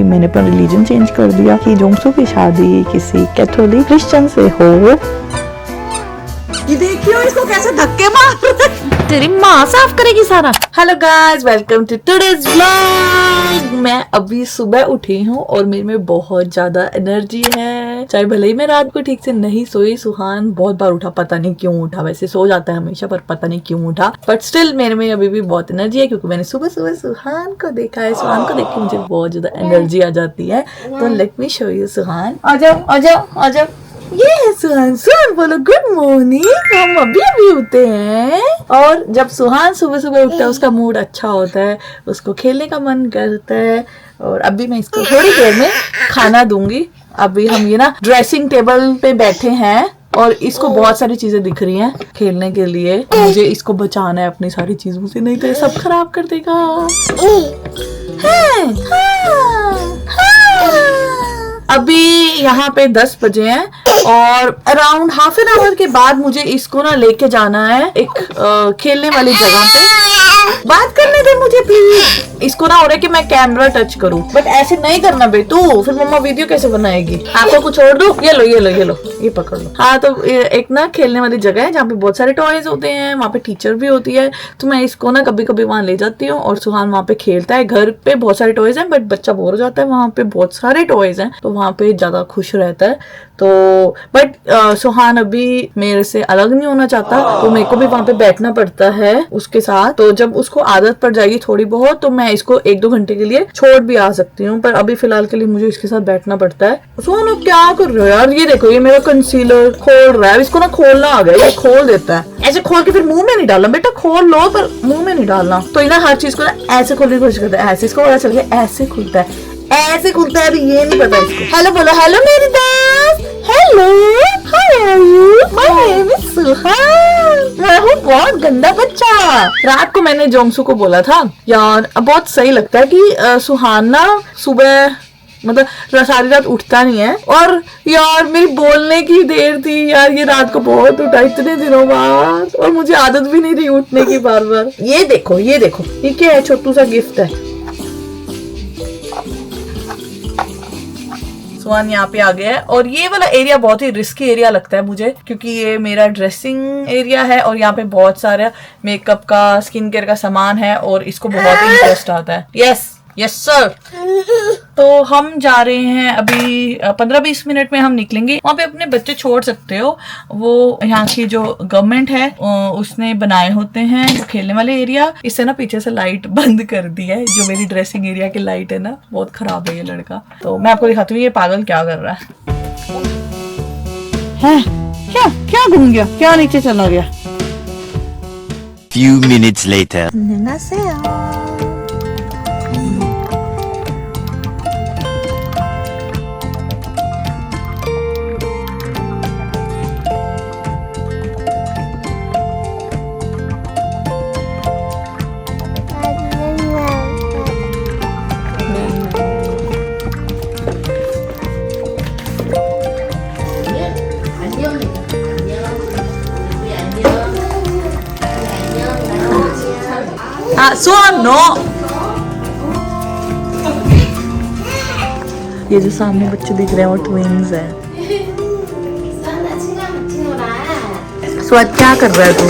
मैंने अपना religion change कर दिया कि जोंगसू की शादी किसी कैथोलिक क्रिश्चियन से हो। ये देखियो इसको कैसे धक्के मार तेरी माँ साफ करेगी सारा। Hello guys, welcome to today's vlog. मैं अभी सुबह उठी हूँ और मेरे में बहुत ज्यादा एनर्जी है, चाहे भले ही मैं रात को ठीक से नहीं सोई। सुहान बहुत बार उठा, पता नहीं क्यों उठा, वैसे सो जाता है हमेशा पर पता नहीं क्यों उठा, बट स्टिल मेरे में अभी भी बहुत एनर्जी है क्योंकि मैंने सुबह सुबह सुहान को देखा है। सुहान को देख के मुझे बहुत ज्यादा एनर्जी आ जाती है। तो लेट मी शो यू सुहान। आ जाओ आ जाओ आ जाओ। ये है सुहान। सुहान बोलो गुड मॉर्निंग। हम अभी उठते हैं और जब सुहान सुबह सुबह उठता है उसका मूड अच्छा होता है, उसको खेलने का मन करता है। और अभी मैं इसको थोड़ी देर में खाना दूंगी। अभी हम ये ना ड्रेसिंग टेबल पे बैठे हैं और इसको बहुत सारी चीजें दिख रही हैं खेलने के लिए। मुझे इसको बचाना है अपनी सारी चीजों से, नहीं तो ये सब खराब कर देगा। अभी यहाँ पे 10 बजे हैं और अराउंड हाफ एन आवर के बाद मुझे इसको ना लेके जाना है एक खेलने वाली जगह पे। बात करने दे मुझे प्लीज। इसको ना हो रहा है कि मैं कैमरा टच करूं, बट ऐसे नहीं करना बेटू, फिर मम्मा वीडियो कैसे बनाएगी। आपको कुछ और दूं? ये लो ये लो ये लो, ये पकड़ लो। हाँ, तो एक ना खेलने वाली जगह है जहाँ पे बहुत सारे टॉयज होते हैं, वहाँ पे टीचर भी होती है, तो मैं इसको ना कभी कभी वहाँ ले जाती हूँ और सुहान वहाँ पे खेलता है। घर पे बहुत सारे टॉयज हैं बट बच्चा बोर हो जाता है, वहाँ पे बहुत सारे टॉयज हैं तो वहाँ पे ज्यादा खुश रहता है। तो बट सुहान अभी मेरे से अलग नहीं होना चाहता, तो मेरे को भी वहाँ पे बैठना पड़ता है उसके साथ। तो जब उसको आदत पड़ जाएगी थोड़ी बहुत तो मैं इसको 1-2 घंटे के लिए छोड़ भी आ सकती हूँ, पर अभी फिलहाल के लिए मुझे इसके साथ बैठना पड़ता है। सुहान क्या कर रहे हो यार? ये देखो, ये मेरा कंसीलर खोल रहा है। इसको ना खोलना आ गया, ये खोल देता है। ऐसे खोल के फिर मुंह में नहीं डालना बेटा, खोल लो पर मुंह में नहीं डालना। तो ये ना हर चीज को ना ऐसे खोलने की कोशिश करता है, ऐसे इसको पता चल गया ऐसे खुलता है, ऐसे खुलता है। अभी ये नहीं पता इसको। हेलो बोलो, हेलो मेरी दोस्त। Hello, how are you? My name is Suhan. मैं हूँ बहुत गंदा बच्चा। रात को मैंने जोंगसू को बोला था यार, अब बहुत सही लगता है कि सुहान ना सुबह मतलब सारी रात उठता नहीं है। और यार मेरी बोलने की देर थी यार, ये रात को बहुत उठा इतने दिनों बाद, और मुझे आदत भी नहीं थी उठने की बार बार। ये देखो ये देखो, ये क्या है? छोटू सा गिफ्ट है। सुहान यहाँ पे आ गया है और ये वाला एरिया बहुत ही रिस्की एरिया लगता है मुझे, क्योंकि ये मेरा ड्रेसिंग एरिया है और यहाँ पे बहुत सारा मेकअप का, स्किन केयर का सामान है और इसको बहुत ही इंटरेस्ट आता है। Yes yes sir. तो हम जा रहे हैं अभी 15-20 मिनट में हम निकलेंगे। वहाँ पे अपने बच्चे छोड़ सकते हो, वो यहाँ की जो गवर्नमेंट है उसने बनाए होते हैं खेलने वाले एरिया। इससे ना पीछे से लाइट बंद कर दी है, जो मेरी ड्रेसिंग एरिया की लाइट है ना, बहुत खराब है ये लड़का। तो मैं आपको दिखाती हूँ ये पागल क्या कर रहा है। क्या घूम गया? क्या नीचे चला गया? Few minutes later. सुहान नो। ये जो सामने बच्चे दिख रहे हैं वो ट्विंस हैं। सुहान क्या कर रहा है तू?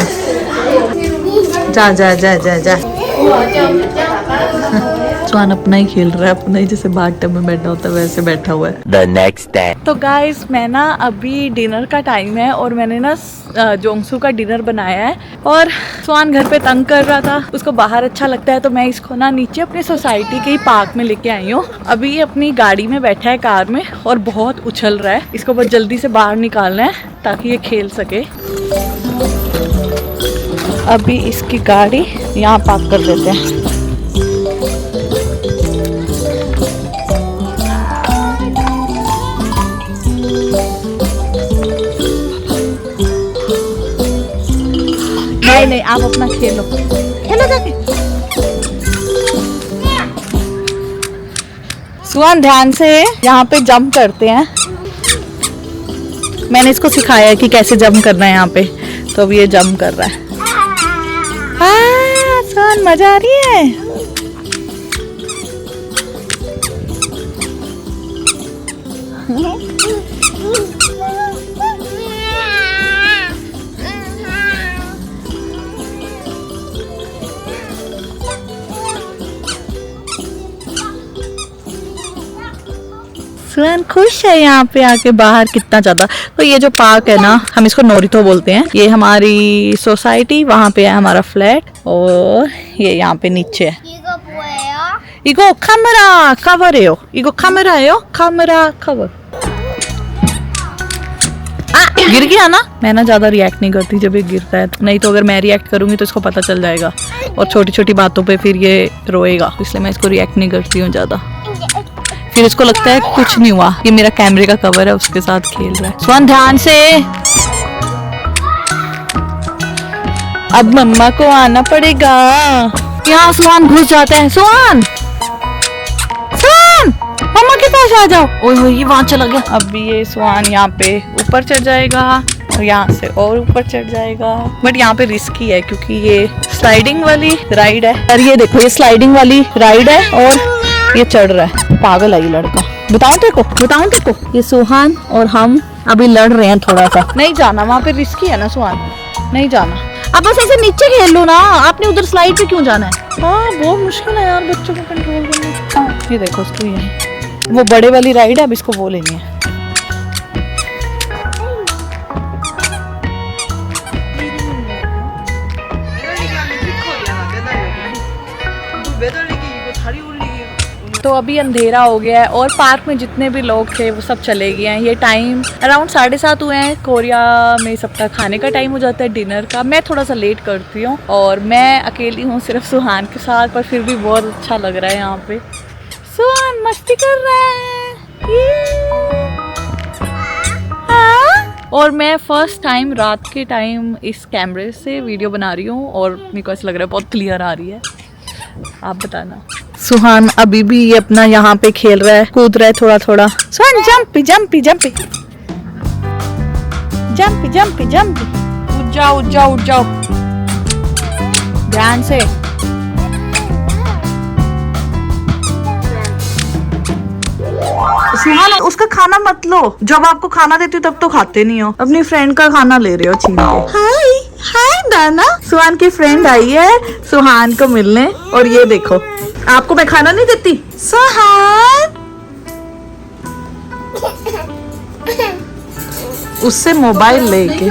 जा जा जा जा जा। सुहान अपना ही खेल रहा है, अपना ही जैसे बाथटब में बैठा होता है वैसे बैठा हुआ है। The next day. तो गाइस मैं ना अभी डिनर का टाइम है और मैंने ना जोंगसू का डिनर बनाया है और सुहान घर पे तंग कर रहा था, उसको बाहर अच्छा लगता है, तो मैं इसको ना नीचे अपनी सोसाइटी के ही पार्क में लेके आई हूँ। अभी ये अपनी गाड़ी में बैठा है, कार में, और बहुत उछल रहा है। इसको बस जल्दी से बाहर निकालना है ताकि ये खेल सके। अभी इसकी गाड़ी यहाँ पार्क कर देते हैं। नहीं, आप अपना खेलो जाके। सुहान ध्यान से यहाँ पे जंप करते हैं। मैंने इसको सिखाया है कि कैसे जंप करना है यहाँ पे, तो अब ये जंप कर रहा है। सुहान मजा आ रही है। सुहान खुश है यहाँ पे आके बाहर कितना ज्यादा। तो ये जो पार्क है ना, हम इसको नोरितो बोलते हैं। ये हमारी सोसाइटी, वहाँ पे है हमारा फ्लैट, और ये यहाँ पे नीचे है। इगो कैमरा कवर है, इगो कैमरा है, कैमरा कवर। गिर गया ना। मैं ना ज्यादा रिएक्ट नहीं करती जब ये गिरता है, तो नहीं तो अगर मैं रिएक्ट करूंगी तो इसको पता चल जाएगा और छोटी छोटी बातों पे फिर ये रोएगा, इसलिए मैं इसको रिएक्ट नहीं करती हूँ ज्यादा। फिर इसको लगता है कुछ नहीं हुआ, ये मेरा कैमरे का कवर है, उसके साथ खेल रहा है। स्वान ध्यान से, अब मम्मा को आना पड़ेगा। यहाँ स्वान घुस जाता है। स्वान, स्वान मम्मा के पास आ जाओ। ओए ये वहां चला गया। अब ये स्वान यहाँ पे ऊपर चढ़ जाएगा और यहाँ से और ऊपर चढ़ जाएगा, बट यहाँ पे रिस्की है क्योंकि ये स्लाइडिंग वाली राइड है। और ये देखो, ये स्लाइडिंग वाली राइड है और ये चढ़ रहा है। पागल है ये लड़का। बताऊं तेरे को ये सुहान और हम अभी लड़ रहे हैं थोड़ा सा। नहीं जाना वहाँ पे, रिस्की है ना सुहान, नहीं जाना। अब बस ऐसे नीचे खेल लो ना, आपने उधर स्लाइड पे क्यों जाना है? हाँ बहुत मुश्किल है यार बच्चों को कंट्रोल करना। ये देखो उसको, ये वो बड़े वाली राइड है, अब इसको वो लेनी है। तो अभी अंधेरा हो गया है और पार्क में जितने भी लोग थे वो सब चले गए हैं। ये टाइम अराउंड 7:30 हुए हैं। कोरिया में सबका खाने का टाइम हो जाता है, डिनर का। मैं थोड़ा सा लेट करती हूँ और मैं अकेली हूँ सिर्फ सुहान के साथ, पर फिर भी बहुत अच्छा लग रहा है यहाँ पे। सुहान मस्ती कर रहा है। हाँ? और मैं फर्स्ट टाइम रात के टाइम इस कैमरे से वीडियो बना रही हूँ और मेरे को ऐसा लग रहा है बहुत क्लियर आ रही है। आप बताना। सुहान अभी भी ये अपना यहाँ पे खेल रहा है, कूद रहा है थोड़ा थोड़ा। Suhan jumpy jumpy jumpy jumpy jumpy jumpy, उठ जाओ उठ जाओ उठ जाओ, ध्यान से। सुहान उसका खाना मत लो, जब आपको खाना देती हूँ तब तो खाते नहीं हो, अपनी फ्रेंड का खाना ले रहे हो छीन के। हाय हाय दाना, सुहान की फ्रेंड आई है सुहान को मिलने, और ये देखो आपको मैं खाना नहीं देती। सुहान उससे मोबाइल लेके।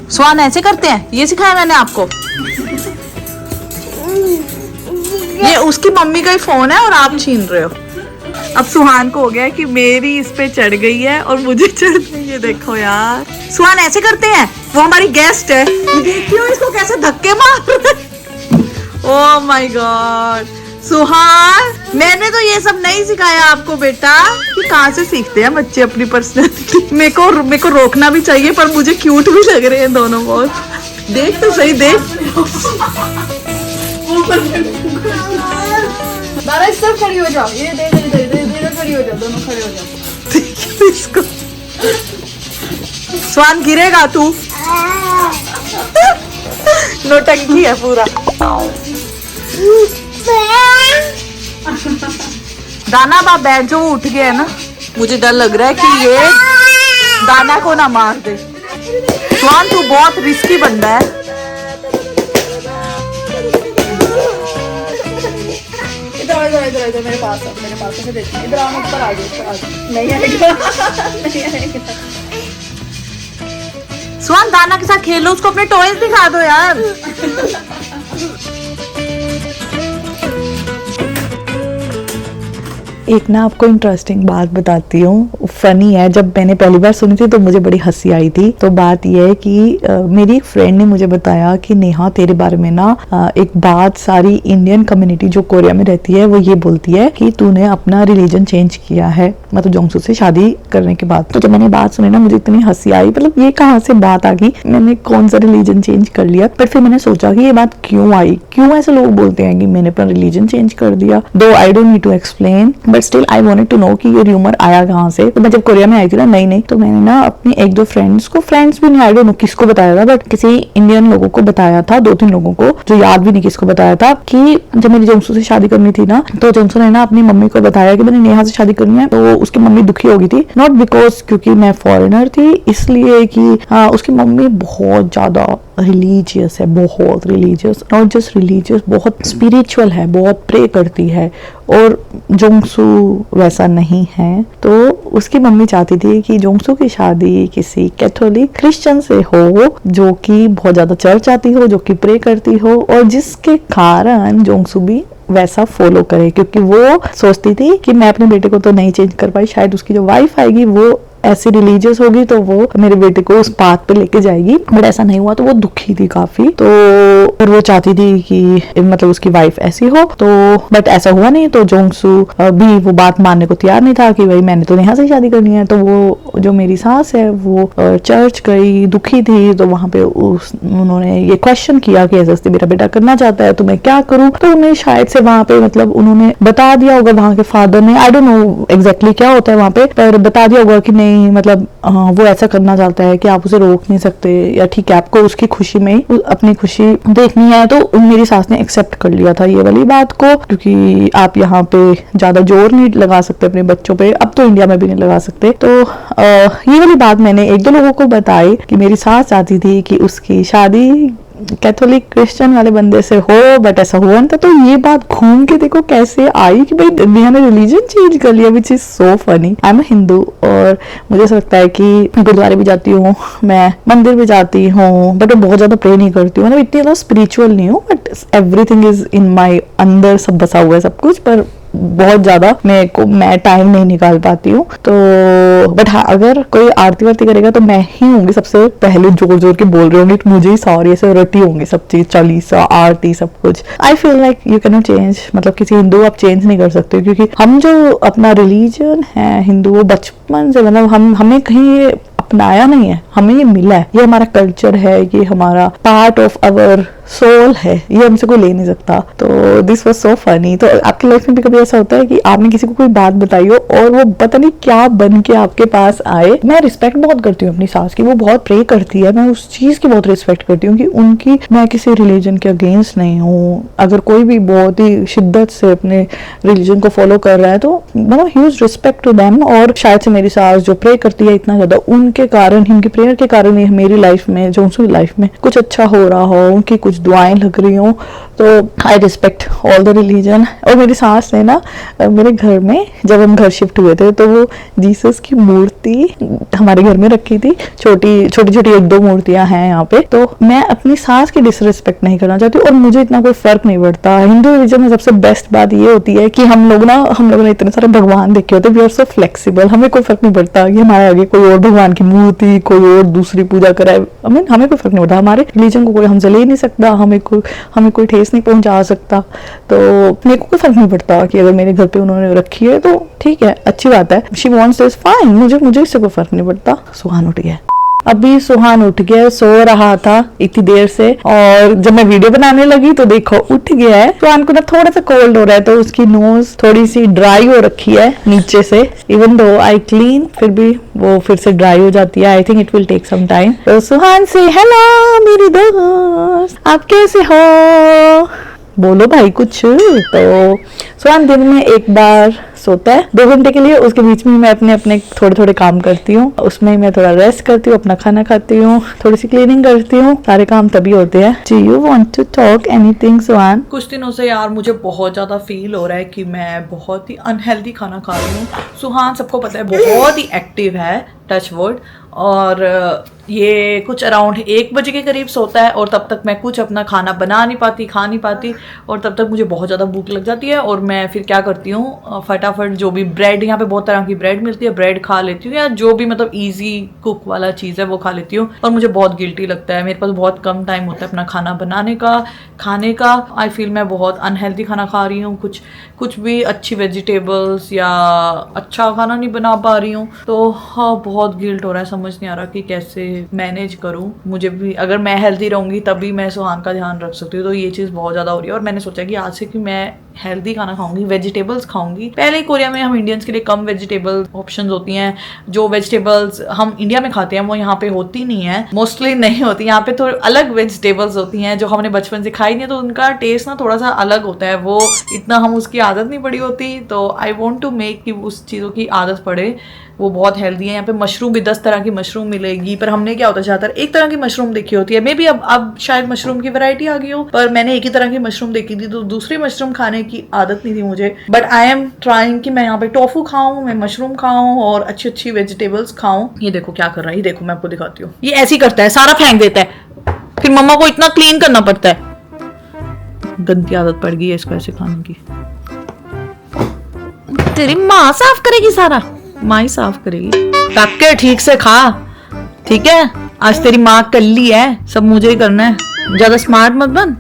सुहान ऐसे करते हैं, ये सिखाया मैंने आपको। ये उसकी मम्मी का ही फोन है और आप छीन रहे हो। अब सुहान को हो गया है कि मेरी इस पे चढ़ गई है और मुझे चढ़ गई है। देखो यार सुहान ऐसे करते हैं, वो हमारी गेस्ट है। देखियो इसको कैसे धक्के मार। ओह माय गॉड सुहान, मैंने तो ये सब नहीं सिखाया आपको बेटा। कि कहाँ से सीखते हैं बच्चे अपनी पर्सनैलिटी। मेरे को रोकना भी चाहिए, पर मुझे क्यूट भी लग रहे हैं दोनों बहुत। देख तो सही, देख। दादा इस तरफ खड़ी हो जाओ, ये दे खड़ी हो जाओ, दोनों खड़े हो जाओ। देखिए इसको। स्वान गिरेगा तू। नौटंकी है पूरा। दाना बा बैठ जो उठ गया है ना, मुझे डर लग रहा है कि ये दाना को ना मार दे। स्वान तू बहुत रिस्की बंदा है। इधर मेरे पास है देखिए। इधर आओ, ऊपर आ जाओ। नहीं आएगा। स्वान दाना के साथ खेलो, उसको अपने टॉयज दिखा दो यार। एक ना आपको इंटरेस्टिंग बात बताती हूँ, फनी है। जब मैंने पहली बार सुनी थी तो मुझे बड़ी हंसी आई थी। तो बात यह है कि मेरी एक फ्रेंड ने मुझे बताया कि नेहा तेरे बारे में ना एक बात सारी इंडियन कम्युनिटी जो कोरिया में रहती है वो ये बोलती है कि तूने अपना रिलीजन चेंज किया है, मतलब जोंगसू से शादी करने के बाद। तो जब मैंने बात सुनी ना मुझे इतनी हंसी आई, मतलब ये कहाँ से बात आ गई, मैंने कौन सा रिलीजन चेंज कर लिया। बट फिर मैंने सोचा कि ये बात क्यों आई, क्यों ऐसे लोग बोलते हैं कि मैंने अपना रिलीजन चेंज कर दिया। Though I don't need to explain, but still I wanted to know कि ये र्यूमर आया कहाँ से। तो मैं जब कोरिया में आई थी ना नई तो मैंने ना अपनी 1-2 फ्रेंड्स भी नहीं, आई डोंट नो किसको बताया था, बट किसी इंडियन लोगों को बताया था, 2-3 लोगों को, जो याद भी नहीं किसको बताया था, कि जब मेरी जंगसू से शादी करनी थी ना, तो जंगसू ने ना अपनी मम्मी को बताया कि मैंने नेहा से शादी करनी है। तो उसकी मम्मी दुखी हो गई थी, नॉट बिकॉज क्योंकि मैं फॉरेनर थी, इसलिए कि उसकी मम्मी बहुत ज्यादा रिलीजियस है, बहुत रिलीजियस, नॉट जस्ट रिलीजियस, बहुत स्पिरिचुअल है, बहुत प्रे करती है, और जोंगसू वैसा नहीं है। तो उसकी मम्मी चाहती थी कि जोंगसू की शादी किसी कैथोलिक क्रिश्चियन से हो, जो कि बहुत ज्यादा चर्च आती हो, जो कि प्रे करती हो, और जिसके कारण जोंगसू भी वैसा फॉलो करे, क्योंकि वो सोचती थी कि मैं अपने बेटे को तो नहीं चेंज कर पाई, शायद उसकी जो वाइफ आएगी वो ऐसी रिलीजियस होगी तो वो मेरे बेटे को उस पाथ पे लेके जाएगी, बट ऐसा नहीं हुआ। तो वो दुखी थी काफी, तो और वो चाहती थी कि मतलब उसकी वाइफ ऐसी हो, तो बट ऐसा हुआ नहीं। तो जोंगसू भी वो बात मानने को तैयार नहीं था कि भाई मैंने तो नेहा से शादी करनी है। तो वो जो मेरी सास है वो चर्च गई, दुखी थी, तो वहां पे उन्होंने ये क्वेश्चन किया कि ऐसे मेरा बेटा करना चाहता है तो मैं क्या करूं। तो उन्हें शायद से वहां पे मतलब उन्होंने बता दिया होगा वहां के फादर ने, आई डोंट नो एग्जैक्टली क्या होता है वहां पे, पर बता दिया होगा कि नहीं मतलब वो ऐसा करना चाहता है कि आप उसे रोक नहीं सकते, या ठीक है आपको उसकी खुशी में अपनी खुशी देखनी है। तो मेरी सास ने एक्सेप्ट कर लिया था ये वाली बात को, क्योंकि आप यहाँ पे ज्यादा जोर नहीं लगा सकते अपने बच्चों पे, अब तो इंडिया में भी नहीं लगा सकते। तो ये वाली बात मैंने 1-2 लोगों को बताई कि मेरी सास चाहती थी कि उसकी शादी कैथोलिक क्रिश्चियन वाले बंदे से हो, बट ऐसा हुआ नहीं था। तो ये बात घूम के देखो कैसे आई कि भाई नेहा ने रिलीजन चेंज कर लिया, which is so funny. I am Hindu, और मुझे ऐसा लगता है कि गुरुद्वारे भी जाती हूँ, मैं मंदिर भी जाती हूँ, बट मैं बहुत ज्यादा प्रे नहीं करती हूँ, मतलब इतनी ज्यादा स्पिरिचुअल नहीं हूँ, बट एवरीथिंग इज इन माई अंदर, सब बसा हुआ है सब कुछ, पर बहुत ज्यादा मैं टाइम नहीं निकाल पाती हूँ। तो बट हाँ, अगर कोई आरती वारती करेगा तो मैं ही होंगी सबसे पहले जोर जोर के बोल रही होंगी, मुझे ही सारी ऐसे रटी होंगी सब चीज, चालीसा आरती सब कुछ। I feel like you can not change, मतलब किसी हिंदू आप चेंज नहीं कर सकते, क्योंकि हम जो अपना रिलीजन है हिंदू, वो बचपन से मतलब हमें कहीं अपनाया नहीं है, हमें ये मिला है, ये हमारा कल्चर है, ये हमारा पार्ट ऑफ अवर सोल है, ये हमसे कोई ले नहीं सकता। तो दिस वाज सो फनी। तो आपकी लाइफ में भी कभी ऐसा होता है कि आपने किसी को कोई बात बताई हो और वो पता नहीं क्या बन के आपके पास आए? मैं रिस्पेक्ट बहुत करती हूँ अपनी सास की, वो बहुत प्रे करती है, मैं उस चीज की बहुत रिस्पेक्ट करती हूँ कि उनकी, मैं किसी रिलीजन के अगेंस्ट नहीं हूँ। अगर कोई भी बहुत ही शिद्दत से अपने रिलीजन को फॉलो कर रहा है तो मतलब ह्यूज रिस्पेक्ट टू देम। और शायद से मेरी सास जो प्रे करती है इतना ज्यादा, उनके कारण, उनकी प्रेयर के कारण ही मेरी लाइफ में, जो उनकी लाइफ में कुछ अच्छा हो रहा हो, उनकी कुछ दुआएं लग रही हो। तो I respect all the religion. और मेरी सास ने ना मेरे घर में, जब हम घर शिफ्ट हुए थे, तो वो जीसस की मूर्ति हमारे घर में रखी थी, छोटी छोटी 1-2 मूर्तियां हैं यहाँ पे। तो मैं अपनी सास की डिसरिस्पेक्ट नहीं करना चाहती, और मुझे इतना कोई फर्क नहीं पड़ता। हिंदू रिलीजन में सबसे बेस्ट बात ये होती है कि हम लोग ने इतने सारे भगवान देखे होते, वी आर सो फ्लेक्सिबल, हमें कोई फर्क नहीं पड़ता कि हमारे आगे कोई और भगवान की मूर्ति, कोई और दूसरी पूजा कराए, हमें कोई फर्क नहीं पड़ता। हमारे रिलीजन को कोई हमसे ले नहीं सकता, हमें कोई ठेस नहीं पहुंचा सकता। तो मेरे को कोई फर्क नहीं पड़ता कि अगर मेरे घर पे उन्होंने रखी है तो ठीक है, अच्छी बात है, शी वांट्स दिस, फाइन, मुझे इससे कोई फर्क नहीं पड़ता। सुहान उठ गया, अभी सुहान उठ गया, सो रहा था इतनी देर से, और जब मैं वीडियो बनाने लगी तो देखो उठ गया है। सुहान को ना थोड़ा सा कोल्ड हो रहा है, तो उसकी नोज थोड़ी सी ड्राई हो रखी है नीचे से, इवन दो आई क्लीन, फिर भी वो फिर से ड्राई हो जाती है। I think it will take some time. तो सुहान से हेलो मेरी दोस्त, आप कैसे हो, बोलो भाई कुछ। तो सुहान दिन में एक बार सोता है 2 घंटे के लिए, उसके बीच में मैं अपने थोड़े काम करती हूँ, उसमें मैं थोड़ा रेस्ट करती हूँ, अपना खाना खाती हूँ, थोड़ी सी क्लीनिंग करती हूँ, सारे काम तभी होते हैं। Do you want to talk anything Suhan? कुछ दिनों से यार मुझे बहुत ज्यादा फील हो रहा है कि मैं बहुत ही अनहेल्दी खाना खा रही हूँ। सुहान सबको पता है बहुत ही एक्टिव है, टच वुड, और ये कुछ अराउंड 1 बजे के करीब सोता है, और तब तक मैं कुछ अपना खाना बना नहीं पाती, खा नहीं पाती, और तब तक मुझे बहुत ज़्यादा भूख लग जाती है। और मैं फिर क्या करती हूँ, फटाफट जो भी ब्रेड, यहाँ पे बहुत तरह की ब्रेड मिलती है, ब्रेड खा लेती हूँ, या जो भी मतलब इजी कुक वाला चीज़ है वो खा लेती हूँ। और मुझे बहुत गिल्टी लगता है, मेरे पास बहुत कम टाइम होता है अपना खाना बनाने का, खाने का। आई फील मैं बहुत अनहेल्दी खाना खा रही हूँ, कुछ भी अच्छी वेजिटेबल्स या अच्छा खाना नहीं बना पा रही हूँ। तो हाँ, बहुत गिल्ट हो रहा है, समझ नहीं आ रहा कि कैसे मैनेज करूं। मुझे भी, अगर मैं हेल्दी रहूंगी तभी मैं सुहान का ध्यान रख सकती हूँ। तो ये चीज़ बहुत ज़्यादा हो रही है, और मैंने सोचा कि आज से कि मैं हेल्दी खाना खाऊंगी, वेजिटेबल्स खाऊंगी। पहले कोरिया में हम इंडियंस के लिए कम वेजिटेबल ऑप्शंस होती हैं, जो वेजिटेबल्स हम इंडिया में खाते हैं वो यहाँ पे होती नहीं है, मोस्टली नहीं होती। यहाँ पे तो अलग वेजिटेबल्स होती हैं जो हमने बचपन से खाई नहीं, तो उनका टेस्ट ना थोड़ा सा अलग होता है, वो इतना हम उसकी आदत नहीं पड़ी होती। तो आई वॉन्ट टू मेक कि उस चीज़ों की आदत पड़े। वो बहुत हेल्दी है। यहाँ पे मशरूम भी 10 तरह की मशरूम मिलेगी, पर हमने क्या होता है ज़्यादातर एक तरह की मशरूम देखी होती है। मे बी अब शायद मशरूम की वैरायटी आ गई हो, पर मैंने एक ही तरह की मशरूम देखी थी, तो दूसरी मशरूम खाने की आदत नहीं थी मुझे। बट आई एम ट्राइंग कि मैं यहाँ पे टोफू खाऊं, मैं मशरूम खाऊं और अच्छी अच्छी वेजिटेबल्स खाऊं। ये देखो क्या कर रहा है, ये देखो मैं आपको दिखाती हूँ। ये ऐसे ही करता है, सारा फेंक देता है, फिर मम्मा को इतना क्लीन करना पड़ता है। गंदी आदत पड़ गई है इसको ऐसे खाने की। तेरी माँ साफ करेगी, सारा माँ ही साफ करेगी। रख के ठीक से खा, ठीक है? आज तेरी माँ कल्ली है, सब मुझे ही करना है। ज्यादा स्मार्ट मत बन,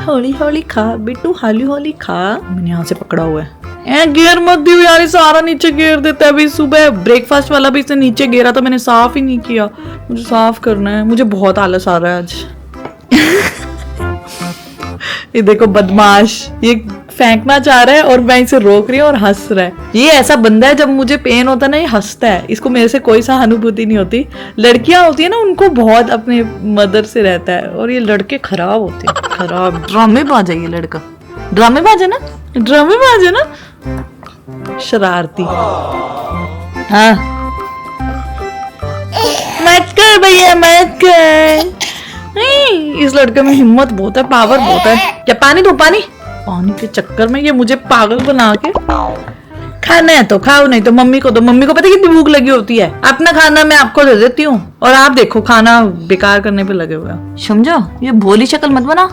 हौली हौली खा बिट्टू, हौली हौली खा। मैंने यहाँ से पकड़ा हुआ है। गियर मत दियो यार, सारा नीचे गिर देता है। अभी सुबह ब्रेकफास्ट वाला भी इसने नीचे गिरा तो मैंने साफ ही नहीं किया। मुझे साफ करना है, मुझे बहुत आलस आ रहा है आज। ये देखो बदमाश, ये फेंकना चाह रहा है और मैं इसे रोक रही हूँ और हंस रहा है। ये ऐसा बंदा है, जब मुझे पेन होता है ना ये हंसता है। इसको मेरे से कोई सहानुभूति नहीं होती। लड़कियां होती है ना, उनको बहुत अपने मदर से रहता है, और ये लड़के खराब होते हैं, खराब ड्रामेबाज है ये लड़का। ड्रामेबाज है ना, ड्रामेबाज है ना, शरारती। हाँ मत कर भैया, मत कर। इस लड़के में हिम्मत बहुत है, पावर बहुत है। क्या पानी दो, पानी पानी के चक्कर में ये मुझे पागल बना के। खाना है तो खाओ, नहीं तो मम्मी को दो। मम्मी को पता है कितनी भूख लगी होती है। अपना खाना मैं आपको दे देती हूँ और आप देखो खाना बेकार करने पे लगे हुए हो। समझो, ये भोली शक्ल मत बना,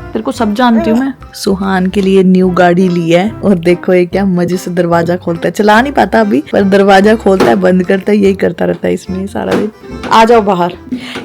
तेरे को सब जानती हूँ मैं। सुहान के लिए न्यू गाड़ी ली है और देखो ये क्या मजे से दरवाजा खोलता है। चला नहीं पाता अभी, पर दरवाजा खोलता है, बंद करता है, यही करता रहता है इसमें सारा दिन। आ जाओ बाहर।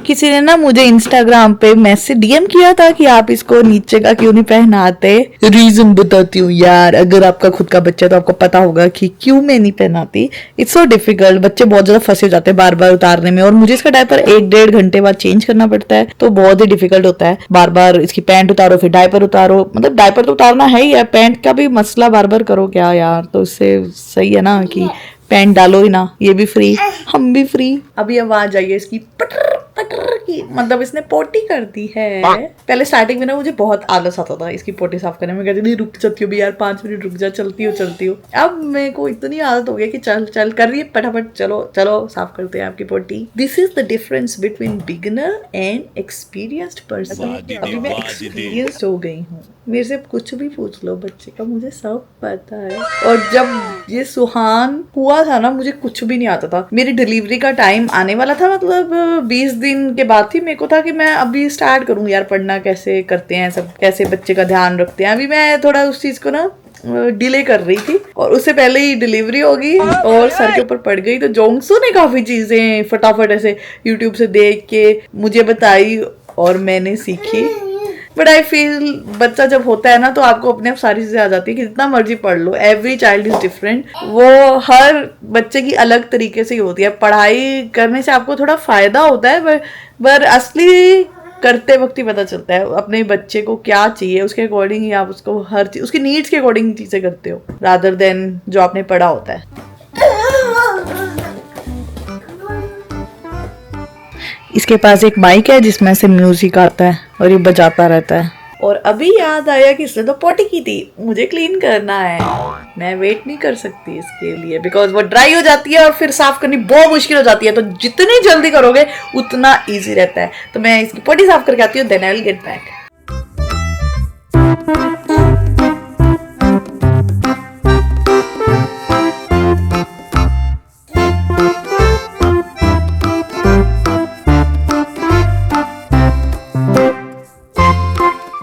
किसी ने ना मुझे इंस्टाग्राम पे मैसेज डीएम किया था कि आप इसको नीचे का क्यों नहीं पहनाते। रीजन बताती हूँ यार, अगर आपका खुद का बच्चा है तो आपको पता होगा कि क्यों मैं नहीं पहनाती। इट्स सो डिफिकल्ट, बच्चे बहुत ज्यादा फंसे हो जाते हैं बार बार उतारने में, और मुझे इसका डायपर 1-1.5 घंटे बाद चेंज करना पड़ता है, तो बहुत ही डिफिकल्ट होता है। बार बार इसकी पैंट उतारो, फिर डायपर उतारो, मतलब डायपर तो उतारना है ही है, पैंट का भी मसला बार बार करो क्या यार। तो इससे सही है ना कि पैंट डालो ही ना, ये भी फ्री, हम भी फ्री। अभी आवाज आई है इसकी पटर पटर की, मतलब इसने पोटी कर दी है। पहले स्टार्टिंग में ना मुझे बहुत आलस आता था इसकी पोटी साफ करने में, कहती थी रुक जाती हूँ यार 5 मिनट रुक जा, चलती हूँ। अब मेरे को इतनी आदत हो गई कि चल चल कर रही है फटाफट, चलो चलो साफ करते हैं आपकी potty. This is the difference between beginner and experienced person. अभी मैं एक्सपीरियंस्ड हो गई हूँ, मेरे से कुछ भी पूछ लो बच्चे का, मुझे सब पता है। और जब ये सुहान हुआ था ना, मुझे कुछ भी नहीं आता था। मेरी डिलीवरी का टाइम आने वाला था, मतलब 20 दिन के बाद थी। मेरे को था कि मैं अभी स्टार्ट करूँ यार पढ़ना, कैसे करते हैं सब, कैसे बच्चे का ध्यान रखते हैं। अभी मैं थोड़ा उस चीज को ना डिले कर रही थी, और उससे पहले ही डिलीवरी होगी और सर के ऊपर पड़ गई। तो जोंगसू ने काफी चीजें फटाफट ऐसे यूट्यूब से देख के मुझे बताई और मैंने सीखी। बट आई फील बच्चा जब होता है ना, तो आपको अपने आप सारी चीजें आ जाती है कि जितना मर्जी पढ़ लो। एवरी चाइल्ड इज डिफरेंट, वो हर बच्चे की अलग तरीके से ही होती है। पढ़ाई करने से आपको थोड़ा फायदा होता है, पर असली करते वक्त ही पता चलता है अपने बच्चे को क्या चाहिए, उसके अकॉर्डिंग ही आप उसको हर चीज, उसकी नीड्स के अकॉर्डिंग चीजें करते हो, रादर देन जो आपने पढ़ा होता है। इसके पास एक माइक है जिसमें से म्यूजिक आता है और ये बजाता रहता है। और अभी याद आया कि इसने तो पोटी की थी, मुझे क्लीन करना है। मैं वेट नहीं कर सकती इसके लिए, बिकॉज वो ड्राई हो जाती है और फिर साफ करनी बहुत मुश्किल हो जाती है। तो जितनी जल्दी करोगे उतना इजी रहता है। तो मैं इसकी पोटी साफ करके आती हूँ, then I will get back.